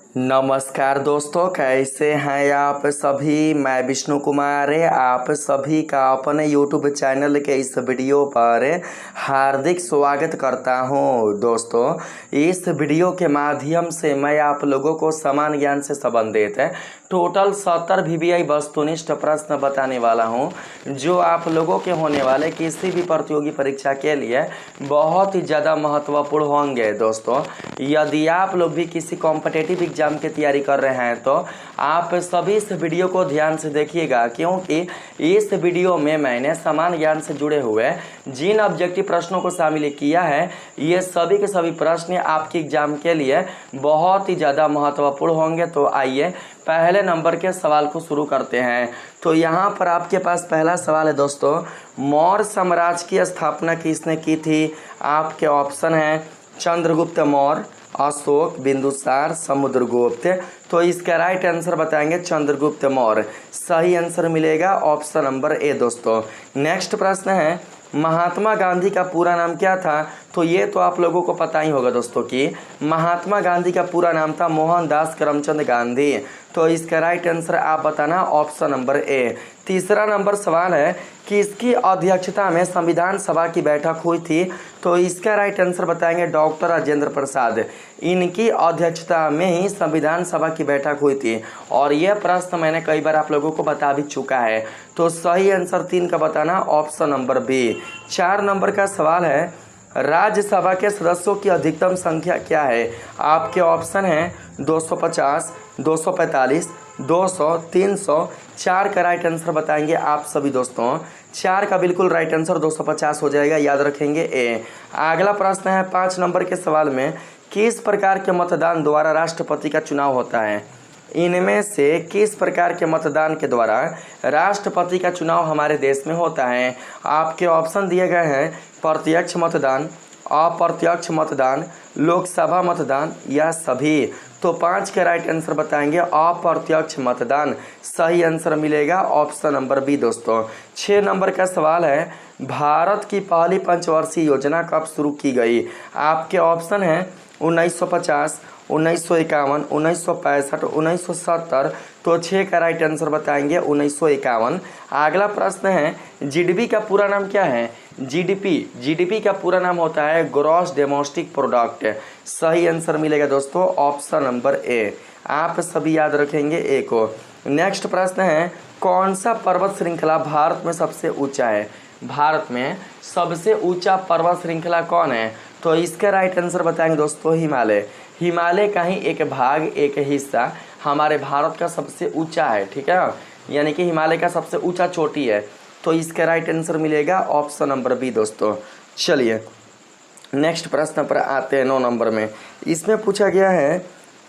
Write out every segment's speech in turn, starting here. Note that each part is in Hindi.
नमस्कार दोस्तों, कैसे हैं आप सभी। मैं विष्णु कुमार आप सभी का अपने YouTube चैनल के इस वीडियो पर हार्दिक स्वागत करता हूं। दोस्तों, इस वीडियो के माध्यम से मैं आप लोगों को समान ज्ञान से संबंधित टोटल 70 VBI वस्तुनिष्ठ प्रश्न बताने वाला हूं, जो आप लोगों के होने वाले किसी भी प्रतियोगी परीक्षा के लिए बहुत ही ज़्यादा महत्वपूर्ण होंगे। दोस्तों, यदि आप लोग भी किसी कॉम्पिटिटिव एग्जाम की तैयारी कर रहे हैं तो आप सभी इस वीडियो को ध्यान से देखिएगा, क्योंकि इस वीडियो में मैंने समान ज्ञान से जुड़े हुए जिन ऑब्जेक्टिव प्रश्नों को शामिल किया है, ये सभी के सभी प्रश्न आपके एग्जाम के लिए बहुत ही ज़्यादा महत्वपूर्ण होंगे। तो आइए पहले नंबर के सवाल को शुरू करते हैं। तो यहाँ पर आपके पास पहला सवाल है दोस्तों, मौर्य साम्राज्य की स्थापना किसने की थी। आपके ऑप्शन हैं चंद्रगुप्त मौर्य, अशोक, बिंदुसार, समुद्रगुप्त। तो इसका राइट आंसर बताएंगे चंद्रगुप्त मौर्य। सही आंसर मिलेगा ऑप्शन नंबर ए। दोस्तों, नेक्स्ट प्रश्न है, महात्मा गांधी का पूरा नाम क्या था। तो ये तो आप लोगों को पता ही होगा दोस्तों कि महात्मा गांधी का पूरा नाम था मोहनदास करमचंद गांधी। तो इसका राइट आंसर आप बताना ऑप्शन नंबर ए। तीसरा नंबर सवाल है, किसकी अध्यक्षता में संविधान सभा की बैठक हुई थी। तो इसका राइट आंसर बताएंगे डॉक्टर राजेंद्र प्रसाद। इनकी अध्यक्षता में ही संविधान सभा की बैठक हुई थी, और यह प्रश्न मैंने कई बार आप लोगों को बता भी चुका है। तो सही आंसर 3 का बताना ऑप्शन नंबर बी। 4 नंबर का सवाल है, राज्यसभा के सदस्यों की अधिकतम संख्या क्या है। आपके ऑप्शन हैं 250, 245, 200, 300। 4 का राइट आंसर बताएंगे आप सभी। दोस्तों, 4 का बिल्कुल राइट आंसर 250 हो जाएगा, याद रखेंगे ए। अगला प्रश्न है 5 नंबर के सवाल में, किस प्रकार के मतदान द्वारा राष्ट्रपति का चुनाव होता है। इनमें से किस प्रकार के मतदान के द्वारा राष्ट्रपति का चुनाव हमारे देश में होता है। आपके ऑप्शन दिए गए हैं प्रत्यक्ष मतदान, अप्रत्यक्ष मतदान, लोकसभा मतदान या सभी। तो 5 का राइट आंसर बताएंगे अप्रत्यक्ष मतदान। सही आंसर मिलेगा ऑप्शन नंबर बी। दोस्तों, 6 नंबर का सवाल है, भारत की पहली पंचवर्षीय योजना कब शुरू की गई। आपके ऑप्शन हैं 1950, 1951, 1965, 1970। तो 6 का राइट आंसर बताएंगे 1951। अगला प्रश्न है, जीडीपी का पूरा नाम क्या है। जीडीपी का पूरा नाम होता है ग्रॉस डोमेस्टिक प्रोडक्ट। सही आंसर मिलेगा दोस्तों ऑप्शन नंबर ए। आप सभी याद रखेंगे ए को। नेक्स्ट प्रश्न है, कौन सा पर्वत श्रृंखला भारत में सबसे ऊंचा है। भारत में सबसे ऊंचा पर्वत श्रृंखला कौन है। तो इसका राइट आंसर बताएंगे दोस्तों हिमालय। हिमालय का ही एक भाग, एक हिस्सा हमारे भारत का सबसे ऊंचा है, ठीक है, यानी कि हिमालय का सबसे ऊंचा चोटी है। तो इसका राइट आंसर मिलेगा ऑप्शन नंबर बी। दोस्तों, चलिए नेक्स्ट प्रश्न पर आते हैं 9 नंबर में। इसमें पूछा गया है,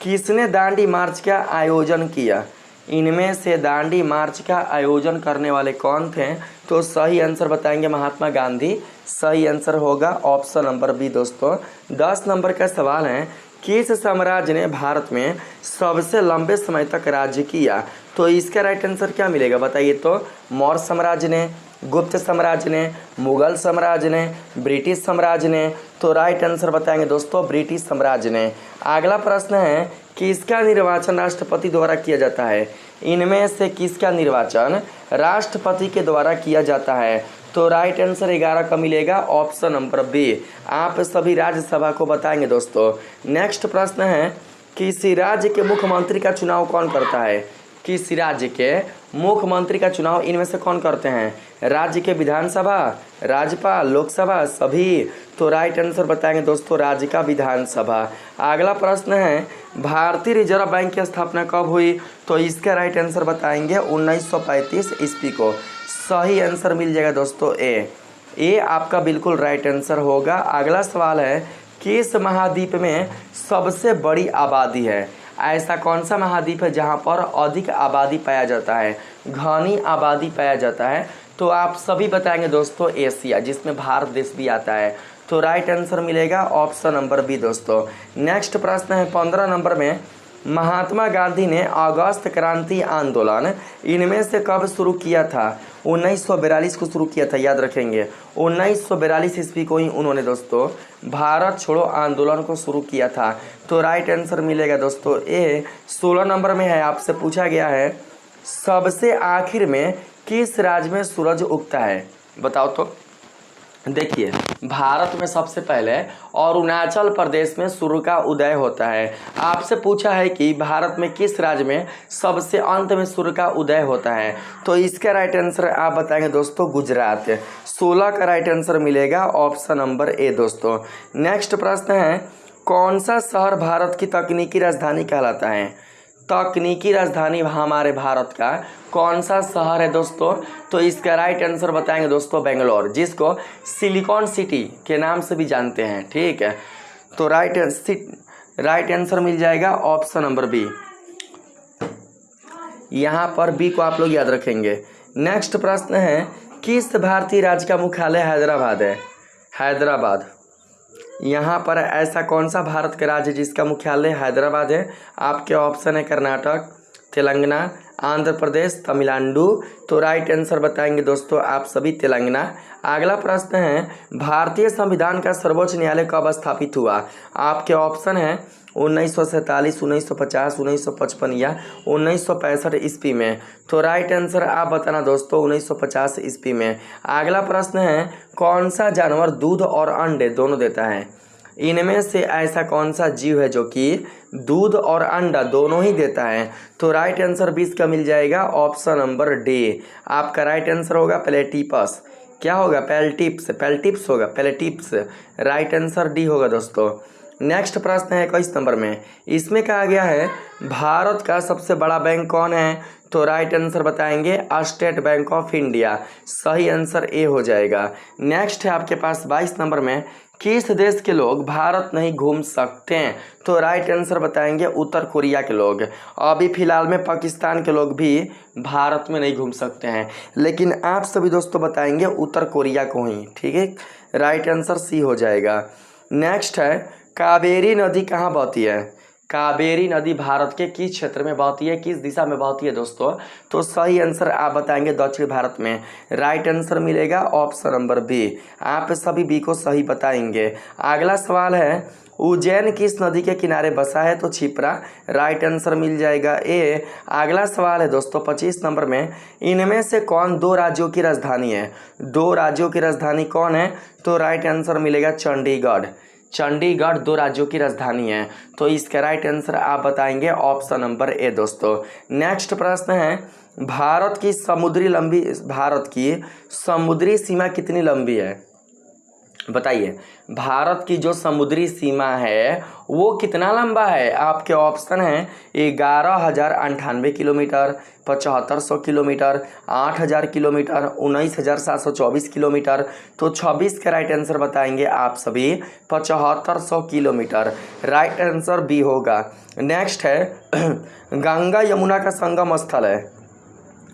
किसने दांडी मार्च का आयोजन किया। इनमें से दांडी मार्च का आयोजन करने वाले कौन थे। तो सही आंसर बताएंगे महात्मा गांधी। सही आंसर होगा ऑप्शन नंबर बी। दोस्तों, 10 नंबर का सवाल है, किस साम्राज्य ने भारत में सबसे लंबे समय तक राज्य किया। तो इसका राइट आंसर क्या मिलेगा बताइए। तो मौर्य साम्राज्य ने, गुप्त साम्राज्य ने, मुगल साम्राज्य ने, ब्रिटिश साम्राज्य ने। तो राइट आंसर बताएंगे दोस्तों ब्रिटिश साम्राज्य ने। अगला प्रश्न है, किसका निर्वाचन राष्ट्रपति द्वारा किया जाता है। इनमें से किसका निर्वाचन राष्ट्रपति के द्वारा किया जाता है। तो राइट आंसर 11 का मिलेगा ऑप्शन नंबर बी। आप सभी राज्यसभा को बताएंगे। दोस्तों, नेक्स्ट प्रश्न है, किसी राज्य के मुख्यमंत्री का चुनाव कौन करता है। किसी राज्य के मुख्यमंत्री का चुनाव इनमें से कौन करते हैं। राज्य के विधानसभा, राज्यपाल, लोकसभा, सभी। तो राइट आंसर बताएंगे दोस्तों राज्य का विधानसभा। अगला प्रश्न है, भारतीय रिजर्व बैंक की स्थापना कब हुई। तो इसका राइट आंसर बताएंगे 1935 ईस्वी को। सही आंसर मिल जाएगा दोस्तों ए आपका बिल्कुल राइट आंसर होगा। अगला सवाल है, किस महाद्वीप में सबसे बड़ी आबादी है। ऐसा कौन सा महाद्वीप है जहां पर अधिक आबादी पाया जाता है, घनी आबादी पाया जाता है। तो आप सभी बताएंगे दोस्तों एशिया, जिसमें भारत देश भी आता है। तो राइट आंसर मिलेगा ऑप्शन नंबर बी। दोस्तों, नेक्स्ट प्रश्न है 15 नंबर में, महात्मा गांधी ने अगस्त क्रांति आंदोलन इनमें से कब शुरू किया था? 1942 को शुरू किया था, याद रखेंगे। 1942 ईस्वी को ही उन्होंने दोस्तों भारत छोड़ो आंदोलन को शुरू किया था। तो राइट आंसर मिलेगा दोस्तों ए। 16 नंबर में है, आपसे पूछा गया है सबसे आखिर में किस राज्य में सूरज उगता है? बताओ तो। देखिए, भारत में सबसे पहले अरुणाचल प्रदेश में सूर्य का उदय होता है। आपसे पूछा है कि भारत में किस राज्य में सबसे अंत में सूर्य का उदय होता है, तो इसका राइट आंसर आप बताएंगे दोस्तों गुजरात। 16 का राइट आंसर मिलेगा ऑप्शन नंबर ए दोस्तों। नेक्स्ट प्रश्न है, कौन सा शहर भारत की तकनीकी राजधानी कहलाता है? तकनीकी राजधानी हमारे भारत का कौन सा शहर है दोस्तों? तो इसका राइट आंसर बताएंगे दोस्तों बेंगलोर, जिसको सिलिकॉन सिटी के नाम से भी जानते हैं। ठीक है, तो राइट आंसर मिल जाएगा ऑप्शन नंबर बी। यहाँ पर बी को आप लोग याद रखेंगे। नेक्स्ट प्रश्न है, किस भारतीय राज्य का मुख्यालय हैदराबाद है? हैदराबाद। यहाँ पर ऐसा कौन सा भारत का राज्य जिसका मुख्यालय हैदराबाद है? आपके ऑप्शन है कर्नाटक, तेलंगाना, आंध्र प्रदेश, तमिलनाडु। तो राइट आंसर बताएंगे दोस्तों आप सभी तेलंगाना। अगला प्रश्न है, भारतीय संविधान का सर्वोच्च न्यायालय कब स्थापित हुआ? आपके ऑप्शन है 1947, 1950, 1955 या 1965 ईस्वी में। तो राइट आंसर आप बताना दोस्तों 1950 ईस्वी में। अगला प्रश्न है, कौन सा जानवर दूध और अंडे दोनों देता है? इनमें से ऐसा कौन सा जीव है जो कि दूध और अंडा दोनों ही देता है? तो राइट आंसर 20 का मिल जाएगा ऑप्शन नंबर डी। आपका राइट आंसर होगा प्लेटिपस। क्या होगा? पेल्टिप्स होगा, पेलेटिप्स। राइट आंसर डी होगा दोस्तों। नेक्स्ट प्रश्न है 21 नंबर में, इसमें कहा गया है भारत का सबसे बड़ा बैंक कौन है? तो राइट आंसर बताएंगे स्टेट बैंक ऑफ इंडिया। सही आंसर ए हो जाएगा। नेक्स्ट है आपके पास 22 नंबर में, किस देश के लोग भारत नहीं घूम सकते हैं? तो राइट आंसर बताएंगे उत्तर कोरिया के लोग। अभी फिलहाल में पाकिस्तान के लोग भी भारत में नहीं घूम सकते हैं, लेकिन आप सभी दोस्तों बताएंगे उत्तर कोरिया को ही। ठीक है, राइट आंसर सी हो जाएगा। नेक्स्ट है, कावेरी नदी कहाँ बहती है? कावेरी नदी भारत के किस क्षेत्र में बहती है, किस दिशा में बहती है दोस्तों? तो सही आंसर आप बताएंगे दक्षिण भारत में। राइट आंसर मिलेगा ऑप्शन नंबर बी। आप सभी बी को सही बताएंगे। अगला सवाल है, उज्जैन किस नदी के किनारे बसा है? तो क्षिप्रा। राइट आंसर मिल जाएगा ए। अगला सवाल है दोस्तों 25 नंबर में, इनमें से कौन दो राज्यों की राजधानी है? दो राज्यों की राजधानी कौन है? तो राइट आंसर मिलेगा चंडीगढ़। चंडीगढ़ दो राज्यों की राजधानी है। तो इसका राइट आंसर आप बताएंगे ऑप्शन नंबर ए दोस्तों। नेक्स्ट प्रश्न है, भारत की समुद्री सीमा कितनी लंबी है? बताइए, भारत की जो समुद्री सीमा है वो कितना लंबा है? आपके ऑप्शन है 11,098 किलोमीटर, 7500 किलोमीटर, 8000 किलोमीटर, 19,724 किलोमीटर। तो 26 का राइट आंसर बताएंगे आप सभी 7500 किलोमीटर। राइट आंसर बी होगा। नेक्स्ट है, गंगा यमुना का संगम स्थल है।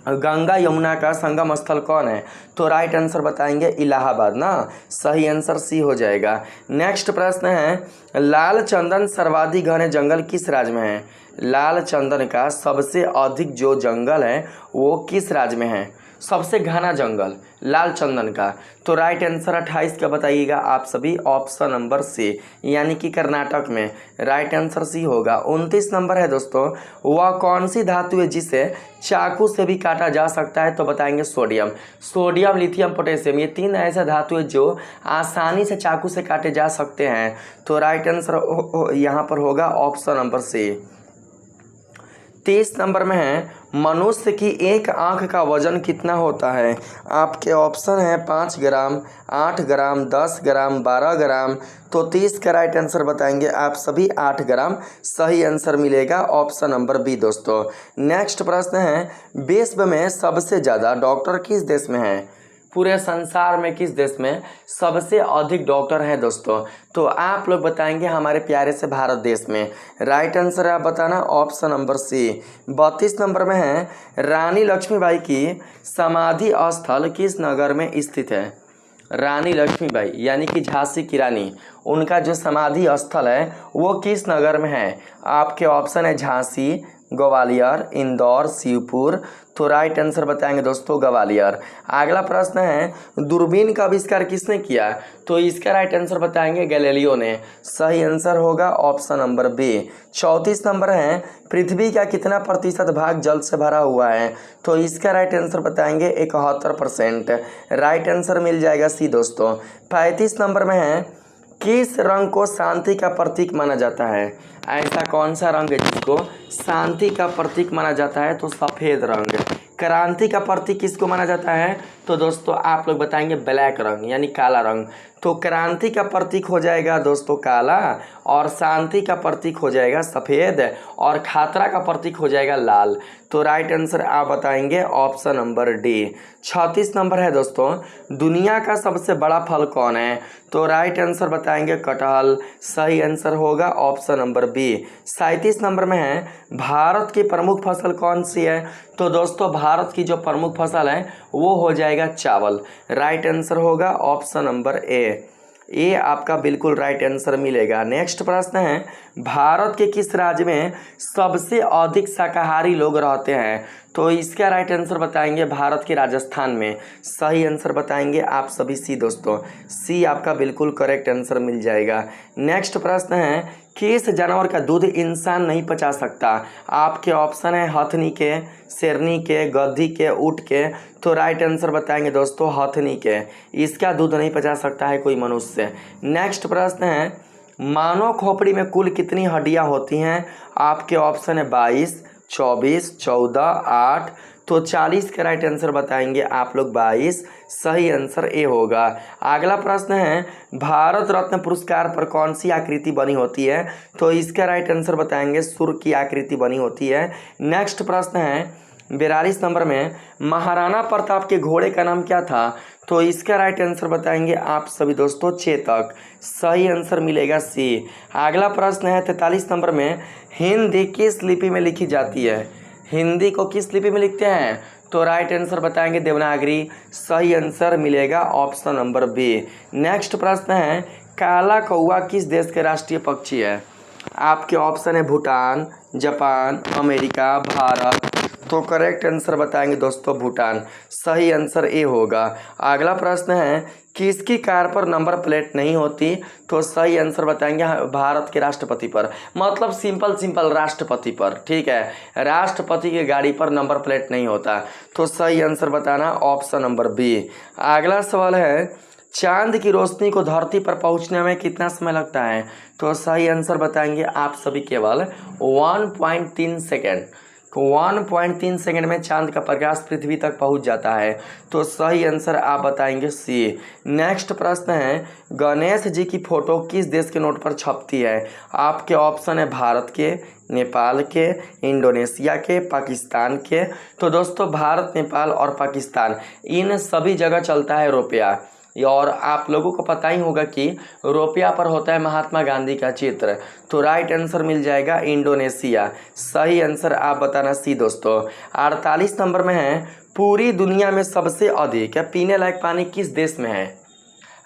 गंगा यमुना का संगम स्थल कौन है? तो राइट आंसर बताएंगे इलाहाबाद ना। सही आंसर सी हो जाएगा। नेक्स्ट प्रश्न है, लाल चंदन सर्वाधिक घने जंगल किस राज्य में है? लाल चंदन का सबसे अधिक जो जंगल है वो किस राज्य में है? सबसे घना जंगल लाल चंदन का। तो राइट आंसर 28 का बताइएगा आप सभी ऑप्शन नंबर सी, यानी कि कर्नाटक में। राइट आंसर सी होगा। 29 नंबर है दोस्तों, वह कौन सी धातु है जिसे चाकू से भी काटा जा सकता है? तो बताएंगे सोडियम। सोडियम, लिथियम, पोटेशियम, ये तीन ऐसे धातु है जो आसानी से चाकू से काटे जा सकते हैं। तो राइट आंसर यहाँ पर होगा ऑप्शन नंबर सी। 30 नंबर में है, मनुष्य की एक आंख का वजन कितना होता है? आपके ऑप्शन है 5 ग्राम, 8 ग्राम, 10 ग्राम, 12 ग्राम। तो 30 का राइट आंसर बताएंगे आप सभी 8 ग्राम। सही आंसर मिलेगा ऑप्शन नंबर बी दोस्तों। नेक्स्ट प्रश्न है, विश्व में सबसे ज़्यादा डॉक्टर किस देश में है? पूरे संसार में किस देश में सबसे अधिक डॉक्टर हैं दोस्तों? तो आप लोग बताएंगे हमारे प्यारे से भारत देश में। राइट आंसर आप बताना ऑप्शन नंबर सी। 32 नंबर में है, रानी लक्ष्मीबाई की समाधि स्थल किस नगर में स्थित है? रानी लक्ष्मीबाई यानी कि झांसी की रानी, उनका जो समाधि स्थल है वो किस नगर में है? आपके ऑप्शन है झांसी, ग्वालियर, इंदौर, शिवपुर। तो राइट आंसर बताएंगे दोस्तों ग्वालियर। अगला प्रश्न है दूरबीन का आविष्कार किसने किया? तो इसका राइट आंसर बताएंगे गैलीलियो ने। सही आंसर होगा ऑप्शन नंबर बी। 34 नंबर है पृथ्वी का कितना प्रतिशत भाग जल से भरा हुआ है? तो इसका राइट आंसर बताएंगे 71%। राइट आंसर मिल जाएगा सी दोस्तों। 35 नंबर में है किस रंग को शांति का प्रतीक माना जाता है? ऐसा कौन सा रंग है जिसको शांति का प्रतीक माना जाता है? तो सफ़ेद रंग। क्रांति का प्रतीक किसको माना जाता है? तो दोस्तों आप लोग बताएंगे ब्लैक रंग यानी काला रंग। तो क्रांति का प्रतीक हो जाएगा दोस्तों काला, और शांति का प्रतीक हो जाएगा सफ़ेद, और खतरा का प्रतीक हो जाएगा लाल। तो राइट आंसर आप बताएंगे ऑप्शन नंबर डी। 36 नंबर है दोस्तों दुनिया का सबसे बड़ा फल कौन है? तो राइट आंसर बताएंगे कटहल। सही आंसर होगा ऑप्शन नंबर बी। 37 नंबर में है भारत की प्रमुख फसल कौन सी है? तो दोस्तों भारत की जो प्रमुख फसल है वो हो जाएगा चावल। राइट आंसर होगा ऑप्शन नंबर ए आपका बिल्कुल राइट आंसर मिलेगा। नेक्स्ट प्रश्न है भारत के किस राज्य में सबसे अधिक शाकाहारी लोग रहते हैं? तो इसका राइट आंसर बताएंगे भारत के राजस्थान में। सही आंसर बताएंगे आप सभी सी दोस्तों। सी आपका बिल्कुल करेक्ट आंसर मिल जाएगा। नेक्स्ट प्रश्न है किस जानवर का दूध इंसान नहीं पचा सकता? आपके ऑप्शन है हथनी के, शेरनी के, गद्दी के, ऊँट के। तो राइट आंसर बताएंगे दोस्तों हथनी के। इसका दूध नहीं पचा सकता है कोई मनुष्य। नेक्स्ट प्रश्न है मानव खोपड़ी में कुल कितनी हड्डियां होती हैं? आपके ऑप्शन है 22, 24, 14, 8। तो 40 का राइट आंसर बताएंगे आप लोग 22। सही आंसर ए होगा। अगला प्रश्न है भारत रत्न पुरस्कार पर कौन सी आकृति बनी होती है? तो इसका राइट आंसर बताएंगे सूर्य की आकृति बनी होती है। नेक्स्ट प्रश्न है 42 नंबर में महाराणा प्रताप के घोड़े का नाम क्या था? तो इसका राइट आंसर बताएंगे आप सभी दोस्तों चेतक। सही आंसर मिलेगा सी। अगला प्रश्न है 43 नंबर में हिंदी किस लिपि में लिखी जाती है? हिंदी को किस लिपि में लिखते हैं? तो राइट आंसर बताएंगे देवनागरी। सही आंसर मिलेगा ऑप्शन नंबर बी। नेक्स्ट प्रश्न है काला कौवा किस देश के राष्ट्रीय पक्षी है? आपके ऑप्शन है भूटान, जापान, अमेरिका, भारत। तो करेक्ट आंसर बताएंगे दोस्तों भूटान। सही आंसर ए होगा। अगला प्रश्न है किसकी कार पर नंबर प्लेट नहीं होती? तो सही आंसर बताएंगे भारत के राष्ट्रपति पर, मतलब सिंपल राष्ट्रपति पर। ठीक है, राष्ट्रपति की गाड़ी पर नंबर प्लेट नहीं होता। तो सही आंसर बताना ऑप्शन नंबर बी। अगला सवाल है चांद की रोशनी को धरती पर पहुंचने में कितना समय लगता है? तो सही आंसर बताएंगे आप सभी केवल 1.3 सेकेंड। 1.3 सेकेंड में चांद का प्रकाश पृथ्वी तक पहुंच जाता है। तो सही आंसर आप बताएंगे सी। नेक्स्ट प्रश्न है गणेश जी की फोटो किस देश के नोट पर छपती है? आपके ऑप्शन है भारत के, नेपाल के, इंडोनेशिया के, पाकिस्तान के। तो दोस्तों भारत, नेपाल और पाकिस्तान इन सभी जगह चलता है रुपया। और आप लोगों को पता ही होगा कि रुपया पर होता है महात्मा गांधी का चित्र। तो राइट आंसर मिल जाएगा इंडोनेशिया। सही आंसर आप बताना सी दोस्तों। 48 नंबर में है पूरी दुनिया में सबसे अधिक पीने लायक पानी किस देश में है?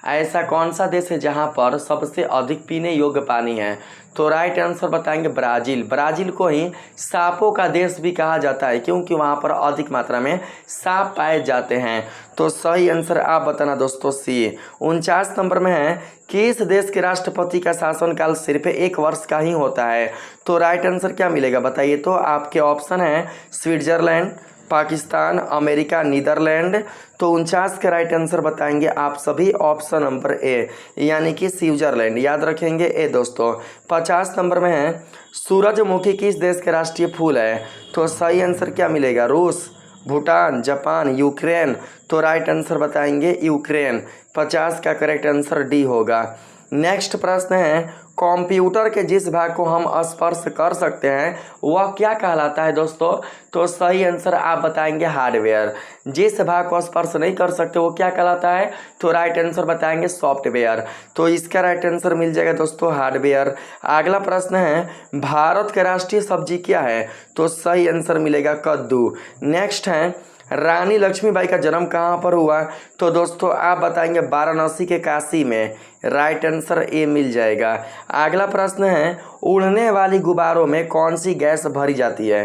ऐसा कौन सा देश है जहां पर सबसे अधिक पीने योग्य पानी है? तो राइट आंसर बताएंगे ब्राज़ील। ब्राज़ील को ही सांपों का देश भी कहा जाता है क्योंकि वहां पर अधिक मात्रा में सांप पाए जाते हैं। तो सही आंसर आप बताना दोस्तों सी। 49 नंबर में है किस देश के राष्ट्रपति का शासनकाल सिर्फ 1 वर्ष का ही होता है? तो राइट आंसर क्या मिलेगा बताइए। तो आपके ऑप्शन है स्विट्जरलैंड, पाकिस्तान, अमेरिका, नीदरलैंड। तो 49 का राइट आंसर बताएंगे आप सभी ऑप्शन नंबर ए यानी कि स्विट्जरलैंड। याद रखेंगे ए दोस्तों। 50 नंबर में है सूरजमुखी किस देश के राष्ट्रीय फूल है? तो सही आंसर क्या मिलेगा रूस, भूटान, जापान, यूक्रेन। तो राइट आंसर बताएंगे यूक्रेन। 50 का करेक्ट आंसर डी होगा। नेक्स्ट प्रश्न है कंप्यूटर के जिस भाग को हम स्पर्श कर सकते हैं वह क्या कहलाता है दोस्तों? तो सही आंसर आप बताएंगे हार्डवेयर। जिस भाग को स्पर्श नहीं कर सकते वो क्या कहलाता है? तो राइट आंसर बताएंगे सॉफ्टवेयर। तो इसका राइट आंसर मिल जाएगा दोस्तों हार्डवेयर। अगला प्रश्न है भारत का राष्ट्रीय सब्जी क्या है? तो सही आंसर मिलेगा कद्दू। नेक्स्ट है रानी लक्ष्मीबाई का जन्म कहाँ पर हुआ? तो दोस्तों आप बताएंगे वाराणसी के काशी में। राइट आंसर ए मिल जाएगा। अगला प्रश्न है, उड़ने वाली गुब्बारों में कौन सी गैस भरी जाती है?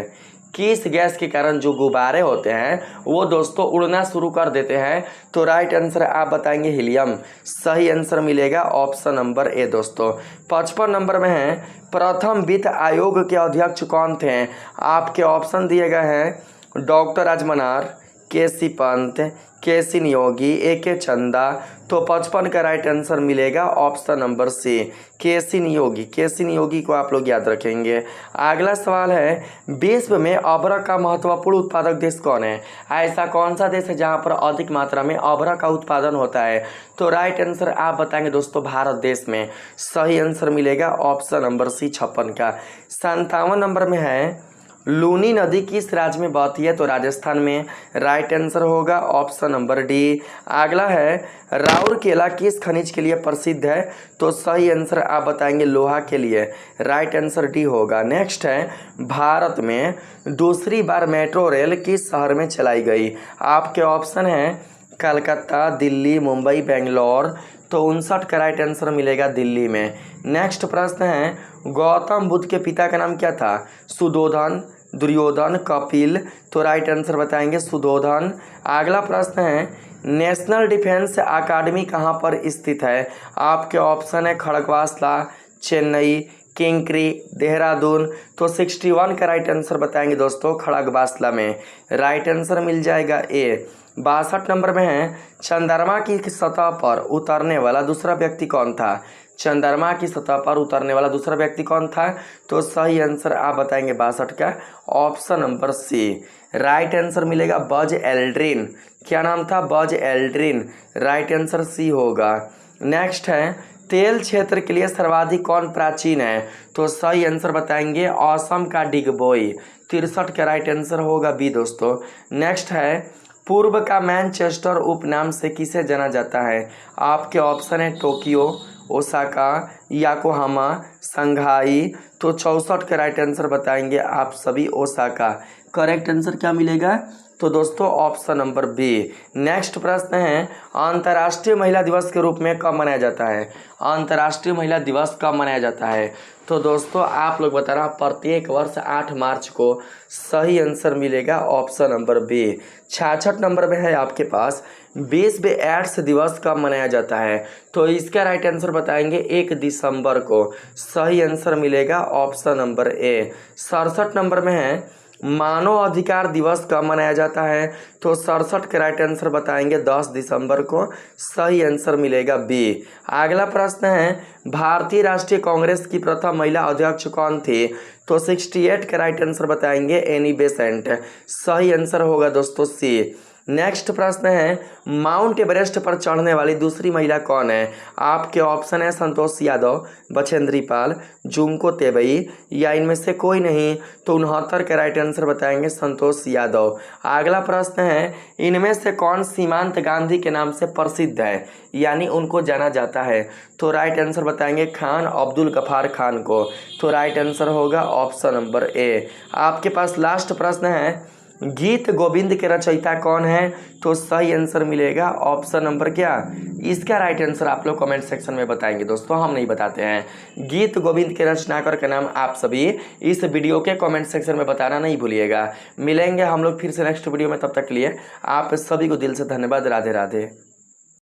किस गैस के कारण जो गुब्बारे होते हैं वो दोस्तों उड़ना शुरू कर देते हैं? तो राइट आंसर आप बताएंगे हीलियम। सही आंसर मिलेगा ऑप्शन नंबर ए दोस्तों। 55 नंबर में है, प्रथम वित्त आयोग के अध्यक्ष कौन थे? आपके ऑप्शन दिए गए हैं डॉक्टर राजमनार, केसी पंत, केसी नियोगी, ए के चंदा। तो 55 का राइट आंसर मिलेगा ऑप्शन नंबर सी, केसी नियोगी। केसी नियोगी को आप लोग याद रखेंगे। अगला सवाल है, विश्व में अभ्रक का महत्वपूर्ण उत्पादक देश कौन है? ऐसा कौन सा देश है जहां पर अधिक मात्रा में अभ्रक का उत्पादन होता है? तो राइट आंसर आप बताएंगे दोस्तों भारत देश में। सही आंसर मिलेगा ऑप्शन नंबर सी 56 का। 57 नंबर में है, लूनी नदी किस राज्य में बहती है? तो राजस्थान में। राइट आंसर होगा ऑप्शन नंबर डी। अगला है, राउरकेला किस खनिज के लिए प्रसिद्ध है? तो सही आंसर आप बताएंगे लोहा के लिए। राइट आंसर डी होगा। नेक्स्ट है, भारत में दूसरी बार मेट्रो रेल किस शहर में चलाई गई? आपके ऑप्शन है कलकत्ता, दिल्ली, मुंबई, बेंगलोर। तो 59 का राइट आंसर मिलेगा दिल्ली में। नेक्स्ट प्रश्न है, गौतम बुद्ध के पिता का नाम क्या था? सुधोधन, दुर्योधन, कपिल। तो राइट आंसर बताएंगे सुधोधन। अगला प्रश्न है, नेशनल डिफेंस अकादमी कहाँ पर स्थित है? आपके ऑप्शन है खड़गवासला, चेन्नई, किंकरी, देहरादून। तो 61 का राइट आंसर बताएंगे दोस्तों खड़गवासला में। राइट आंसर मिल जाएगा ए। 62 नंबर में है, चंद्रमा की सतह पर उतरने वाला दूसरा व्यक्ति कौन था? चंद्रमा की सतह पर उतरने वाला दूसरा व्यक्ति कौन था? तो सही आंसर आप बताएंगे 62 का option number C. Right answer मिलेगा बज एल्ड्रिन। क्या नाम था? Buzz Aldrin. Right answer C होगा। नेक्स्ट है, तेल क्षेत्र के लिए सर्वाधिक कौन प्राचीन है? तो सही आंसर बताएंगे असम का डिगबोई। 63 का राइट आंसर होगा बी दोस्तों। नेक्स्ट है, पूर्व का मैनचेस्टर उपनाम से किसे जाना जाता है? आपके ऑप्शन है टोक्यो, ओसाका, याकोहामा, संघाई। तो 64 का राइट आंसर बताएंगे आप सभी ओसाका। करेक्ट आंसर क्या मिलेगा? तो दोस्तों ऑप्शन नंबर बी। नेक्स्ट प्रश्न है, अंतर्राष्ट्रीय महिला दिवस के रूप में कब मनाया जाता है? अंतर्राष्ट्रीय महिला दिवस कब मनाया जाता है? तो दोस्तों आप लोग बताना प्रत्येक वर्ष 8 मार्च को। सही आंसर मिलेगा ऑप्शन नंबर बी। 66 नंबर में है आपके पास, विश्व एड्स दिवस कब मनाया जाता है? तो इसका राइट आंसर बताएंगे 1 दिसंबर को। सही आंसर मिलेगा ऑप्शन नंबर ए। 67 नंबर में है, मानव अधिकार दिवस कब मनाया जाता है? तो 67 का राइट आंसर बताएंगे 10 दिसंबर को। सही आंसर मिलेगा बी। अगला प्रश्न है, भारतीय राष्ट्रीय कांग्रेस की प्रथम महिला अध्यक्ष कौन थी? तो 68 का राइट आंसर बताएंगे एनी बेसेंट। सही आंसर होगा दोस्तों सी। नेक्स्ट प्रश्न है, माउंट एवरेस्ट पर चढ़ने वाली दूसरी महिला कौन है? आपके ऑप्शन है संतोष यादव, बछेंद्री पाल, जुमको तेबई या इनमें से कोई नहीं। तो 69 का राइट आंसर बताएंगे संतोष यादव। अगला प्रश्न है, इनमें से कौन सीमांत गांधी के नाम से प्रसिद्ध है, यानी उनको जाना जाता है? तो राइट आंसर बताएंगे खान अब्दुल गफार खान को। तो राइट आंसर होगा ऑप्शन नंबर ए। आपके पास लास्ट प्रश्न है, गीत गोविंद के रचयिता कौन है? तो सही आंसर मिलेगा ऑप्शन नंबर क्या? इसका राइट आंसर आप लोग कमेंट सेक्शन में बताएंगे दोस्तों, हम नहीं बताते हैं। गीत गोविंद के रचनाकार का नाम आप सभी इस वीडियो के कमेंट सेक्शन में बताना नहीं भूलिएगा। मिलेंगे हम लोग फिर से नेक्स्ट वीडियो में, तब तक के लिए आप सभी को दिल से धन्यवाद। राधे राधे।